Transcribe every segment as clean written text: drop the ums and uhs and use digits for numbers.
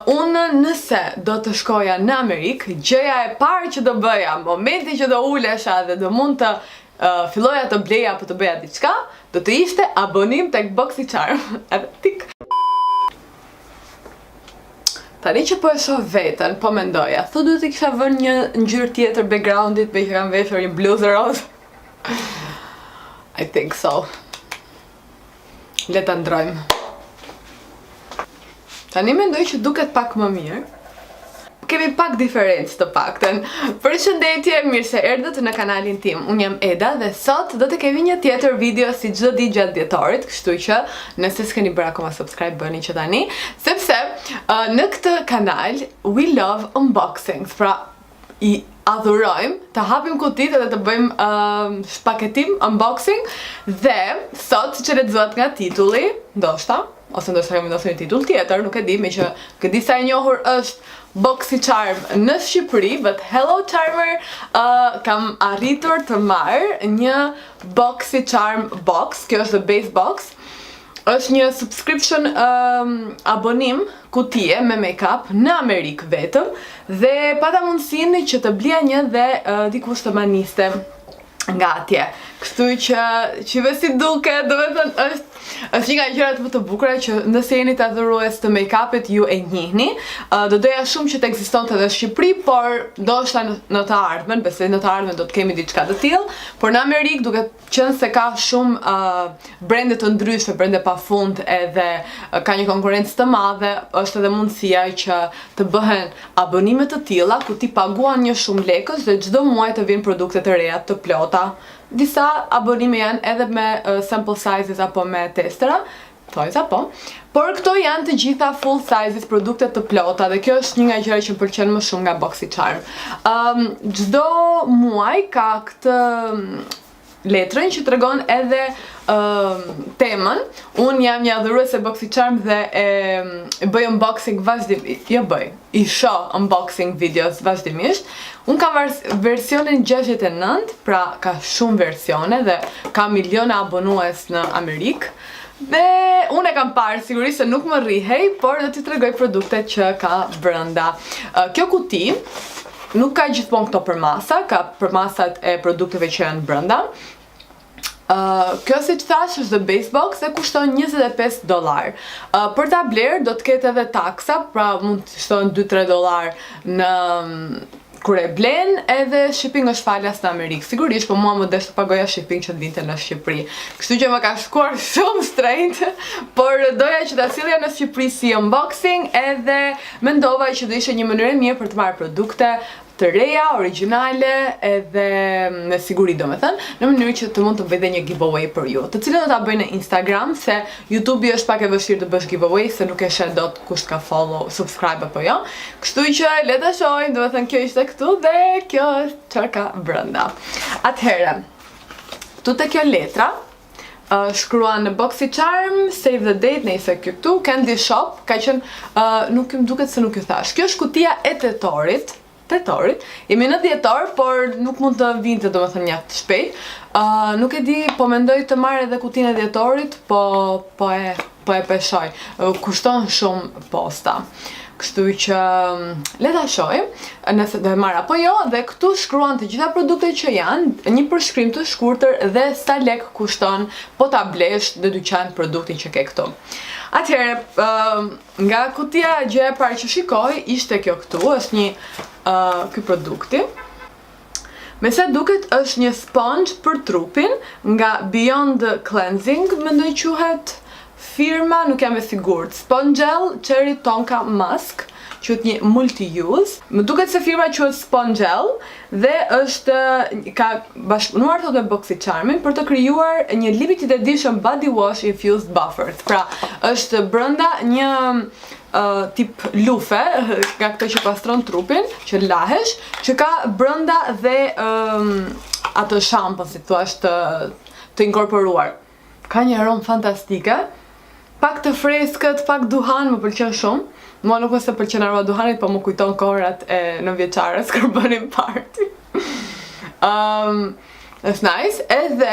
Unë nëse do të shkoja në Amerikë, gjëja e parë që do bëja, momenti që do ulesha dhe do mund të filloja të bleja apo të bëja diçka, do të ishte abonim tek BOXYCHARM. Edhe tik. Tani që po e shoh veten, po mendoja, duhet të kisha vënë një ngjyrë tjetër backgroundit me që kam veshur një bluzë roz. I think so. Le ta ndrojmë. Tani mendoj që duket pak më mirë. Kemi pak diferencë të paktën. Përshëndetje, mirë se erdhët në kanalin tim. Unë jam Eda dhe sot do të kemi një tjetër video si çdo ditë gjatë dhjetorit, kështu që nëse s'keni bërë akoma subscribe bëni që tani, sepse në këtë kanal we love unboxings. Pra I adhurojmë të hapim kutitë dhe të bëjmë shpaketim unboxing dhe sot që lexohet nga titulli, ndoshta ose ndoshta kemi vendosur një titull tjetër, nuk e di, me që këtë sa e njohur është BOXYCHARM në Shqipëri, but hello charmer, kam arritur të marr një BOXYCHARM box, kjo është the base box. Është një subscription abonim kutie me make-up në Amerikë vetëm dhe pata mundësinë që të blija një dhe dikush të maniste nga atje. Kështu që qive si duke, do me thënë është një nga gjërat më të bukura që nëse jeni të adhurues të make-upit ju e njihni. Do doja shumë që të ekzistonte edhe në Shqipëri, por ndoshta në të ardhmen, besoj në të ardhmen do të kemi diçka të tillë, por në Amerikë duke qenë se ka shumë brende të ndryshme, brende pafund edhe ka një konkurrencë të madhe, është edhe mundësia që të bëhen abonime të tilla ku ti paguan një shumë lekësh dhe çdo muaj të vinë produkte të reja të plota. Disa abonime janë edhe me sample sizes apo me testera, toys apo, por këto janë të gjitha full sizes, produkte të plota dhe kjo është një nga gjërat që më pëlqen më shumë nga BOXYCHARM. Çdo muaj ka këtë letrën që tregon edhe temën. Unë jam një adhuruese BOXYCHARM dhe e bëj unboxing vazhdimisht, I shoh unboxing videos vazhdimisht. Unë kam versionin 69, pra ka shumë versione dhe ka miliona abonues në Amerikë. Dhe unë e kam parë, sigurisht se nuk më rrihej, por do t'i tregoj produktet që ka brenda. Kjo kuti nuk ka gjithmonë këto përmasa, ka përmasat e produkteve që janë brenda. Kjo si që thash është the base box dhe kushton $25. Për ta bler do të ketë edhe taksa, pra mund të shton $2-3 në kur e blen, edhe shipping është falas në Amerikë. Sigurisht, po mua më desh të pagoja shipping që të vinte në Shqipëri. Kështu që më ka shkuar shumë straight, por doja që ta sillja në Shqipëri si unboxing edhe mendova që do ishte një mënyrë e mirë për të marrë produkte të reja, origjinale, edhe me siguri do me thënë, në mënyrë që të mund të bëj dhe një giveaway për ju, të cilën do ta bëj në Instagram, se YouTube është pak e vështirë të bësh giveaway, se nuk e sheh dot kush ka follow, subscribe apo jo. Kështu që le ta shohim, do me thënë kjo ishte këtu dhe kjo është çfarë ka brenda. Atëherë, tu te kjo letra shkruan në BOXYCHARM, save the date, nëse këtu, candy shop, ka qenë, nuk më duket se nuk ju thash. Kjo është kutia e tetorit, jemi në dhjetor, por nuk mund të vinte do me thënë njaft shpejt. Nuk e di, po mendoj të marrë edhe kutinë e dhjetorit, po e peshoj. Kushton shumë posta. Kështu që le ta shohim nëse do e marr apo jo, dhe këtu shkruan të gjitha produktet që janë, një përshkrim të shkurtër dhe sa lek kushton po ta blesh në dyqan produktin që ke këtu. Atëherë, nga kutia gjë e parë që shikoj ishte kjo këtu, është një ky produkti. Me sa duket është një sponge për trupin nga Beyond Cleansing, mendoj quhet firma, nuk jam e sigurt. Spongel Cherry Tonka Mask, quhet një multi-use. Më duket se firma quhet Spongel dhe është ka bashkëpunuar thot me BOXYCHARMin për të krijuar një limited edition body wash infused buffer. Pra, është brenda një tip lufe, nga këto që pastron trupin, që lahesh, që ka brenda dhe atë shampoo, si thua, të inkorporuar. Ka një aromë fantastike, pak të freskët, pak duhan, më pëlqen shumë. Mua nuk është se pëlqen aroma duhanit, po më kujton kohrat e në vjeçarës kur bënim party. Është nice, edhe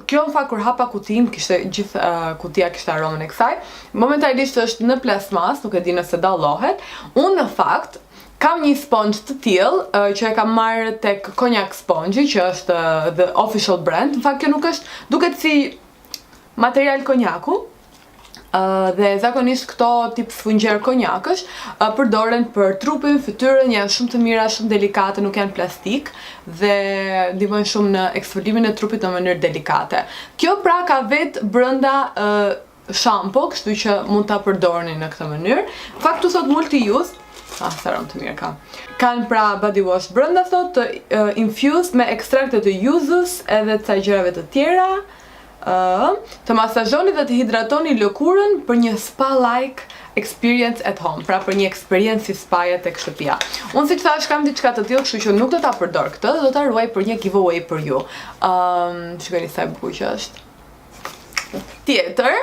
kjo në fakt kur hapa kutin, kishte gjithë kutia kishte aromën e kësaj. Momentalisht është në plasmas, nuk e di nëse dallohet. Unë në fakt kam një sponge të tillë që e kam marrë tek Cognac Sponge, që është the official brand. Në fakt kjo nuk është, duket si material konjaku. Dhe zakonisht këto tip sfungjer konjakësh përdoren për trupin, fytyrën, janë shumë të mira, shumë delikate, nuk janë plastik dhe ndihmojnë shumë në eksfolimin e trupit në mënyrë delikate. Kjo pra ka vetë brenda shampo, kështu që mund ta përdorni në këtë mënyrë. Faktu thot multi-use, sa aromë të mirë ka. Kanë pra body wash brenda thot infused me ekstrakte të yuzës edhe të gjërave të tjera. Të masazhoni dhe të hidratoni lëkurën për një spa-like experience at home, pra për një experience si spaja tek shtëpia. Unë si që thash kam diçka të tillë, kështu që nuk do ta përdor këtë, do ta ruaj për një giveaway për ju. Shikoni sa e bukur që është. Tjetër,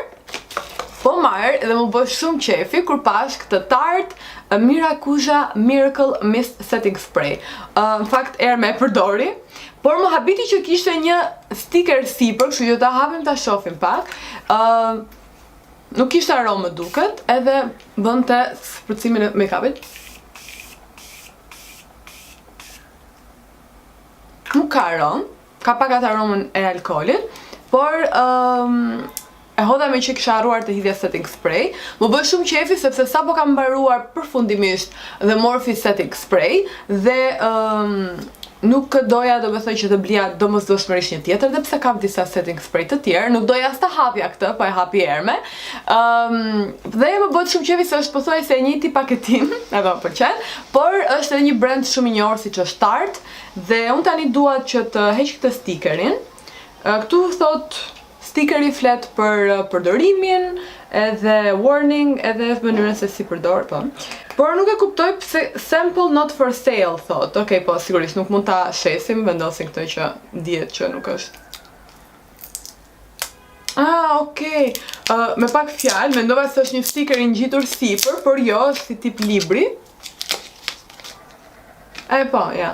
po marr dhe më bë shumë qefi kur pash këtë tart 𝘯𝘥𝘫𝘦𝘬𝘍 Mist Setting Spray. Në fakt me përdori, por më habiti që kishte një sticker sipër, kështu që ta hapim ta shohim pak. Nuk kishte aromë duket, edhe bënte sprëcimin e make-upit. Nuk ka aromë, ka pak atë aromën e alkoolit, por e hodha me që kisha harruar të hidhja setting spray. Më bë shumë qefi sepse sapo kam mbaruar përfundimisht the Morphe setting spray dhe nuk doja domethënë që të blija domosdoshmërisht një tjetër, dhe pse kam disa setting spray të tjerë, nuk doja as ta hapja këtë, po e hapi erme. Dhe më bëhet shumë qefi se është pothuajse e njëjti paketim, edhe më pëlqen, por është edhe një brand shumë i njohur siç është Tarte, dhe unë tani dua që të heq këtë stikerin. Këtu thot stikeri flet për përdorimin, edhe warning, edhe mënyrën se si përdor, po. Por nuk e kuptoj pse sample not for sale thot. Okej, po sigurisht nuk mund ta shesim, vendosin këtë që dihet që nuk është. Okej. Me pak fjalë, mendova se është një stiker i ngjitur sipër, por jo, është si tip libri. Po, ja.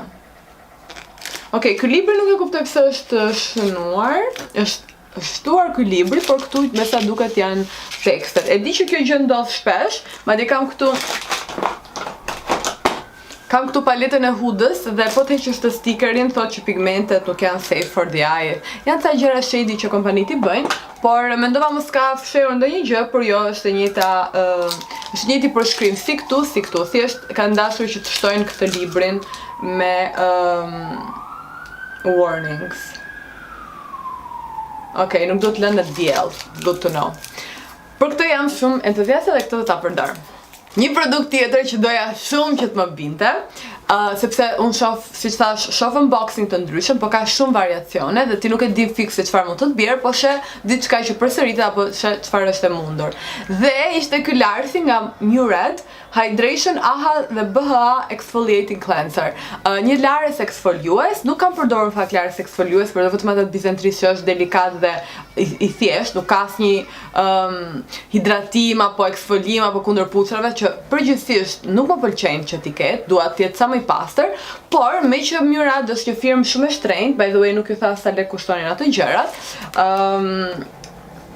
Okej, ky libri nuk e kuptoj pse është shënuar, është shtuar ky libri, por këtu me sa duket janë tekstet. E di që kjo gjë ndodh shpesh, madje kam këtu paletën e hudës dhe po të heqësh të stikerin thot që pigmentet nuk janë safe for the eye. Janë ca gjëra shady që kompanit i bëjnë, por mendova mos ka fshehur ndonjë gjë, por jo, është e njëjta, është njëjti përshkrim si këtu, si këtu. Thjesht kanë dashur që të shtojnë këtë librin me warnings. Okej, nuk do të lënë në diell, good to know. Për këtë jam shumë entuziaste dhe këtë do ta përdor. Një produkt tjetër që doja shumë që të më binte, sepse unë shoh, siç thash, shoh unboxing të ndryshëm, po ka shumë variacione dhe ti nuk e di fikse çfarë mund të të bjerë, po sheh diçka që përsëritet apo sheh çfarë është e mundur. Dhe ishte ky larthi nga 𝘯𝘥𝘫𝘦𝘬𝘶 Hydration AHA dhe BHA Exfoliating Cleanser. Një lares eksfoliues, nuk kam përdorur fakt lares eksfoliues, por vetëm atë bizantris që është delikat dhe i thjesht, nuk ka asnjë hidratim apo eksfolim apo kundër pucrave, që përgjithsisht nuk më pëlqejnë që t'i ketë, dua të jetë sa më i pastër, por me që 𝘯𝘥𝘫𝘦 është një firmë shumë e shtrenjtë, by the way nuk ju tha sa lek kushtonin ato gjërat.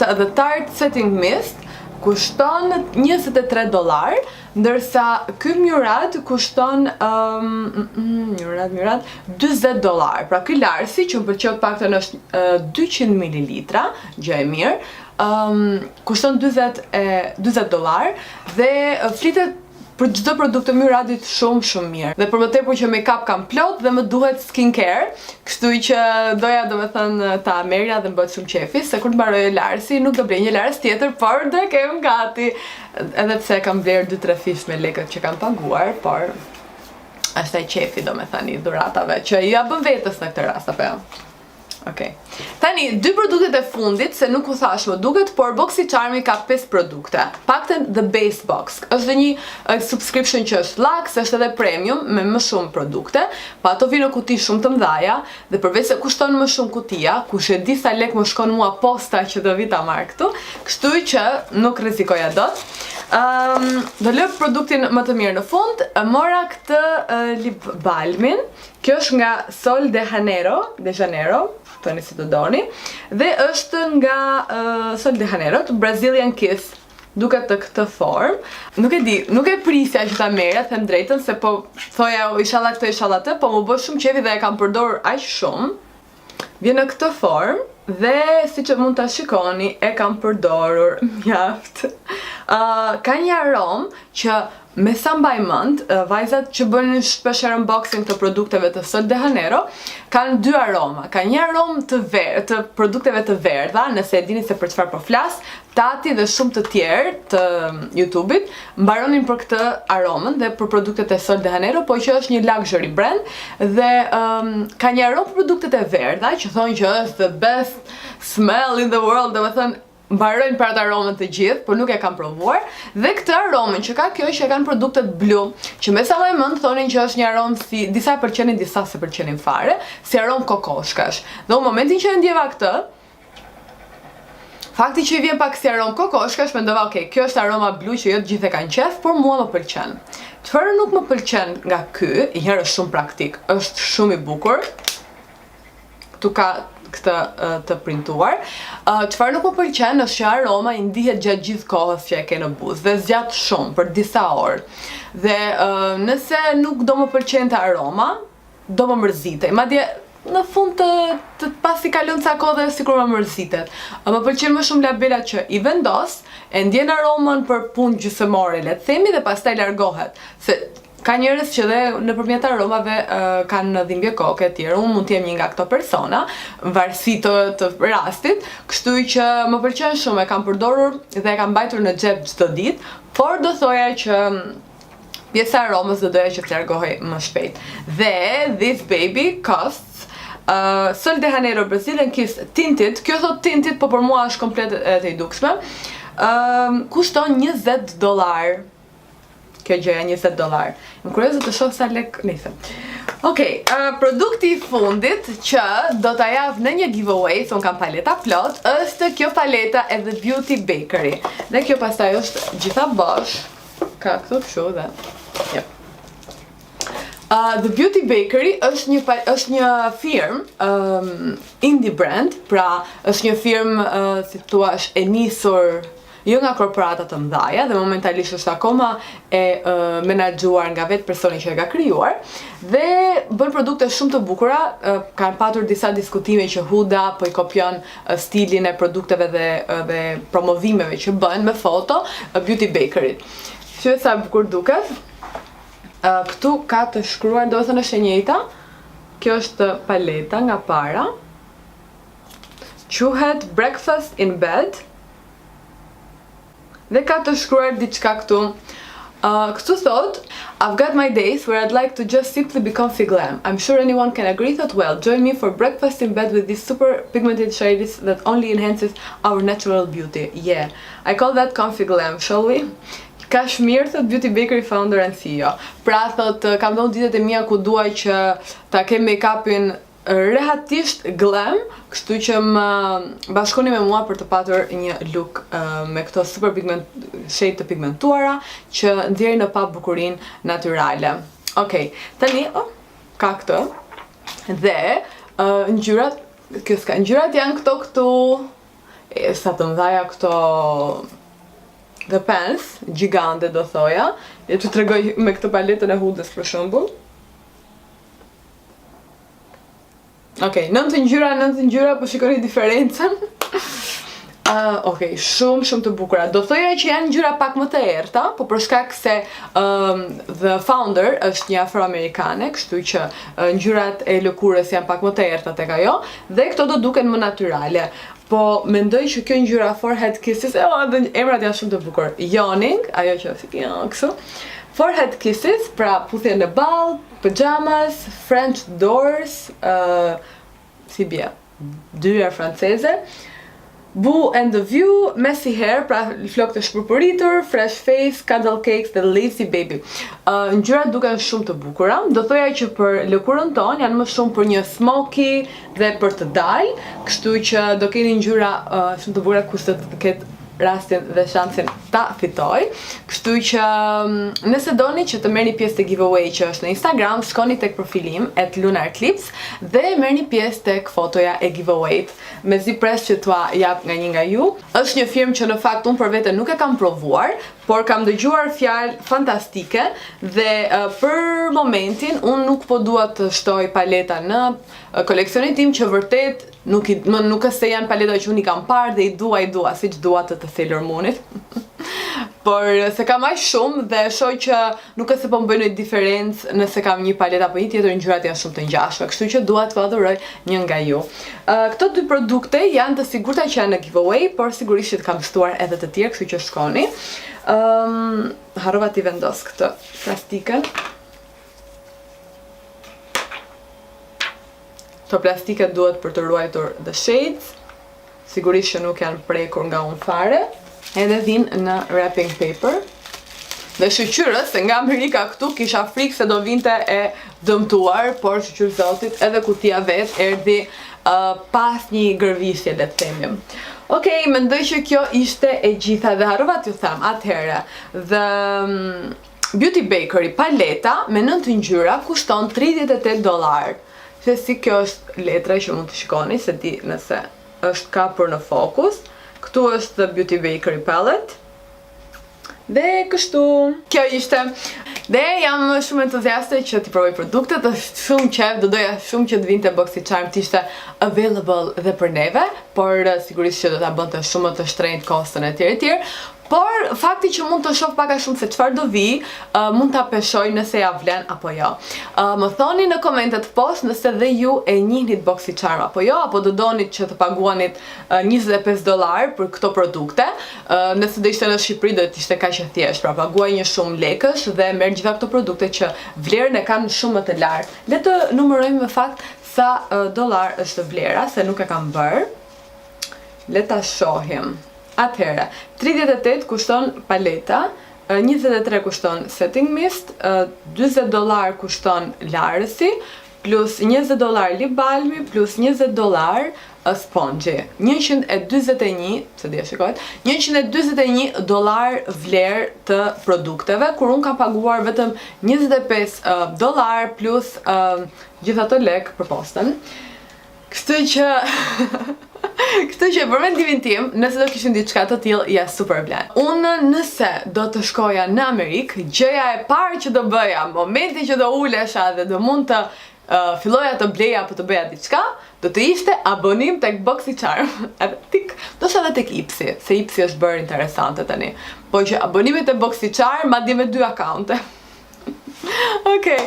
The Tarte Setting Mist kushton $23, ndërsa ky 𝘯𝘥𝘫𝘦 kushton $40. Pra ky larsi që më pëlqeu të paktën është 200 ml, gjë e mirë, kushton $40 dhe flitet për çdo produkt të 𝘯𝘥𝘫𝘦t shumë mirë. Dhe për më tepër që make-up kam plot dhe më duhet skincare, kështu që doja domethënë ta merja dhe më bëhet shumë qefi, se kur të mbaroj larsi nuk do blej një lars tjetër, por do e kem gati. Edhe pse kam bler 2-3 fish me lekët që kam paguar, por është ai qefi domethënë i dhuratave që ja bën vetes në këtë rast, apo jo. Okej. Tani, 2 produktet e fundit, se nuk u thash më duket, por BOXYCHARM ka 5 produkte. Paktën the base box. Është dhe një subscription që është lux, është edhe premium me më shumë produkte, pa ato vinë në kuti shumë të mëdhaja, dhe përveç se kushton më shumë kutia, kush e di sa lek më shkon mua posta që do vi ta marr këtu, kështu që nuk rrezikoja dot. Do lë produktin më të mirë në fund. Mora këtë lip balmin. Kjo është nga 𝘯𝘫𝘫𝘬𝘮, thoni si të doni, dhe është nga 𝘯𝘫𝘫𝘫𝘬, Brazilian Kiss. Duket të këtë formë. Nuk e di, nuk e prisja që ta merja, them drejtën, se po thoja inshallah këtë, inshallah të, po më bë shumë qefi dhe e kam përdorur aq shumë. Vjen në këtë formë dhe si që mund ta shikoni, e kam përdorur mjaft. Ka një aromë që me sa mbaj mend, vajzat që bënin shpeshherë unboxing të produkteve të 𝘯𝘫𝘫𝘫𝘬 kanë dy aroma. Ka një aromë të produkteve të verdha, nëse e dini se për çfarë po flas, Tati dhe shumë të tjerë të YouTube-it mbaronin për këtë aromën dhe për produktet e 𝘯𝘫𝘫𝘫𝘬, po që është një luxury brand dhe ka një aromë për produktet e verdha që thonë që është the best smell in the world, domethënë mbarojnë për atë aromën të gjithë, por nuk e kam provuar. Dhe këtë aromën që ka kjo që kanë produktet blu, që me sa më mend thonin që është një aromë si disa pëlqenin, disa se pëlqenin fare, si aromë kokoshkash. Dhe në momentin që e ndjeva këtë, fakti që i vjen pak si aromë kokoshkash, mendova, okay, kjo është aroma blu që jo të gjithë e kanë qef, por mua më pëlqen. Çfarë nuk më pëlqen nga ky, i herë është shumë praktik, është shumë i bukur. Ktu ka këtë të printuar. Çfarë nuk më pëlqen është që aroma i ndihet gjatë gjithë kohës që e ke në buzë dhe zgjat shumë për disa orë. Dhe nëse nuk do më pëlqente aroma, do më mërzitej. Madje në fund të pasi kalon ca kohë dhe sikur më mërzitet. Më pëlqen më shumë labela që i vendos, e ndjen aromën për punë gjysmore, le të themi, dhe pastaj largohet. Se ka njerëz që dhe nëpërmjet aromave kanë dhimbje koke e tjerë. Unë mund të jem një nga këto persona, varësi të rastit, kështu që më pëlqen shumë, e kam përdorur dhe e kam mbajtur në xhep çdo ditë, por do thoja që pjesa e aromës do doja që të largohej më shpejt. Dhe this baby costs 𝘯𝘫𝘫𝘫𝘬 Brazilian Kiss Tinted. Kjo thot tinted, po për mua është komplet e të i dukshme. Kushton $20. Kjo gjëja $20. Më kurioze të shoh sa lek nice. Okej, produkti i fundit që do ta jap në një giveaway, se unë kam paleta plot, është kjo paleta e The Beauty Bakery. Dhe kjo pastaj është gjitha bosh. Ka këtu kështu dhe. Yep. The Beauty Bakery është një firmë indie brand, pra është një firmë si thua e nisur jo nga korporata të mëdhaja dhe momentalisht është akoma e menaxhuar nga vetë personi që e ka krijuar dhe bën produkte shumë të bukura. Kanë patur disa diskutime që Huda po i kopjon stilin e produkteve dhe promovimeve që bën me foto Beauty Bakery. Shihet sa bukur duket. Këtu ka të shkruar, do të thënë është e njëjta. Kjo është paleta nga para. Quhet Breakfast in Bed. Dhe ka të shkruar diçka këtu. Këtu thot, I've got my days where I'd like to just simply be comfy glam. I'm sure anyone can agree that well. Join me for breakfast in bed with these super pigmented shades that only enhances our natural beauty. Yeah, I call that comfy glam, shall we? Kashmir, thot Beauty Bakery founder and CEO. Pra thot, kam dhënë ditët e mia ku duaj që ta kem make-upin rehatisht glam, kështu që më bashkoni me mua për të patur një look me këto super shade të pigmentuara që nxjerrin në pa bukurinë natyrale. Okej, tani ka këtë dhe ngjyrat, ngjyrat janë këto sa të mëdhaja këto The Pants, gjigante do thoja. Le të tregoj me këtë paletën e Hudës për shembull. Okej, 9 ngjyra, po shikoni diferencën. Okej, shumë të bukura. Do thoja që janë ngjyra pak më të errta, po për shkak se the founder është një afroamerikane, kështu që ngjyrat e lëkurës janë pak më të errta tek ajo dhe këto do duken më natyrale. Po mendoj që kjo ngjyra Forehead Kisses, emrat janë shumë të bukur. Yawning, ajo që si kështu. Forehead Kisses, pra puthje në ball, pyjamas, French doors, si bie, dyra franceze. Boo and the View, Messy Hair, pra flokë të shpërpëritur, Fresh Face, Cuddle Cakes dhe Lazy Baby. Ngjyrat duken shumë të bukura. Do thoja që për lëkurën tonë janë më shumë për një smoky dhe për të dalë, kështu që do keni ngjyra shumë të bukura kush të ketë rastin dhe shansin ta fitoj. Kështu që nëse doni që të merrni pjesë te giveaway që është në Instagram, shkoni tek profilim @lunarclips dhe merrni pjesë tek fotoja e giveawayt. Mezi pres që t'ua jap nga një nga ju. Është një firmë që në fakt unë për vete nuk e kam provuar, por kam dëgjuar fjalë fantastike dhe për momentin unë nuk po dua të shtoj paleta në koleksionin tim që vërtet nuk se janë paleta që unë i kam parë dhe i dua siç dua të 𝘯𝘫𝘪𝘵𝘢. Por se kam aq shumë dhe shoh që nuk se po më bëjnë diferencë nëse kam një palet apo një tjetër, ngjyrat janë shumë të ngjashme, kështu që dua t'u adhuroj një nga ju. Këto dy produkte janë të sigurta që janë në giveaway, por sigurisht që kam shtuar edhe të tjerë, kështu që shkoni. Harrova t'i vendos këtë plastikën. Këto plastiket duhet për të ruajtur the shades. Sigurisht që nuk janë prekur nga unë fare. Edhe vinë në wrapping paper. Dhe shqyqyrës, se nga Amerika këtu kisha frikë se do vinte e dëmtuar, por shqyqyrë zotit edhe kutia vetë erdhi pas një gërvisje, le të themi. Okej, mendoj që kjo ishte e gjitha dhe harrova t'ju them atëherë. The 𝘯𝘵𝘫𝘵𝘐𝘯𝘵 paleta me 9 ngjyra kushton $38. Se si kjo është letra që mund të shikoni, se di nëse është kapur në fokus. Këtu është 𝘯𝘵𝘫𝘵𝘐𝘯𝘵 palette. Dhe kështu, kjo ishte. Dhe jam shumë entuziaste që t'i provoj produktet, është shumë qef, do doja shumë që të vinte BOXYCHARM të ishte available dhe për neve, por sigurisht që do t'a bënte shumë të shtrenjtë kostën e tjerë. Por fakti që mund të shoh pak a shumë se çfarë do vi, mund ta peshoj nëse ja vlen apo jo. Më thoni në komentet poshtë nëse dhe ju e njihnit BOXYCHARM apo jo, apo do donit që të paguanit $25 për këto produkte. Nëse do ishte në Shqipëri do të ishte kaq e thjeshtë, pra paguaj një shumë lekësh dhe merr gjitha këto produkte që vlerën e kanë shumë më të lartë. Le të numërojmë në fakt sa dollar është vlera, se nuk e kam bërë. Le ta shohim. Atëherë, 38 kushton paleta, 23 kushton setting mist, $20 kushton larësi, plus $20 lip balmi, plus $20 sponxhi. 141, se dhe shikojt, $141 vlerë të produkteve, kur unë kam paguar vetëm $25 plus gjitha të lek për postën. Kështu që për mendimin tim, nëse do kishin diçka të tillë, ja super vlen. Unë nëse do të shkoja në Amerikë, gjëja e parë që do bëja, momenti që do ulesha dhe do mund të filloja të bleja apo të bëja diçka, do të ishte abonim tek BOXYCHARM. Do sa edhe tek 𝑖PSI, se 𝑖PSI është bërë interesante tani. Po që abonimit e BOXYCHARM, madje me 2 akaunte. Okej.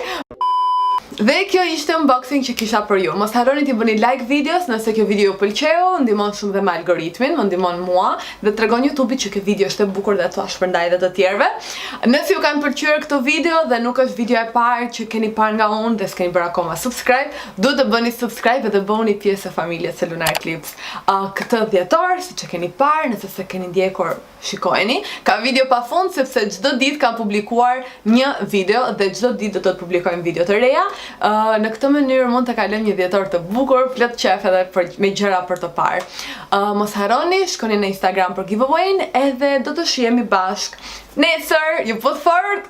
Dhe kjo ishte unboxing që kisha për ju. Mos harroni t'i bëni like videos nëse kjo video ju pëlqeu, ndihmon shumë dhe me algoritmin, më ndihmon mua dhe tregon YouTube-it që kjo video është e bukur dhe t'ua shpërndaj edhe të tjerëve. Nëse ju kanë pëlqyer këto video dhe nuk është video e parë që keni parë nga unë dhe s'keni bërë akoma subscribe, duhet të bëni subscribe dhe bëni pjesë e familjes së LunarClips. Këtë dhjetor, siç e keni parë, nëse s'e keni ndjekur, shikojeni. Ka video pafund sepse çdo ditë kam publikuar një video dhe çdo ditë do të publikojmë video të reja. Në këtë mënyrë mund të kalojmë një dhjetor të bukur, plot qef edhe me gjëra për të parë. Mos harroni, shkoni në Instagram për giveaway-n edhe do të shihemi bashk nesër. Ju put fort.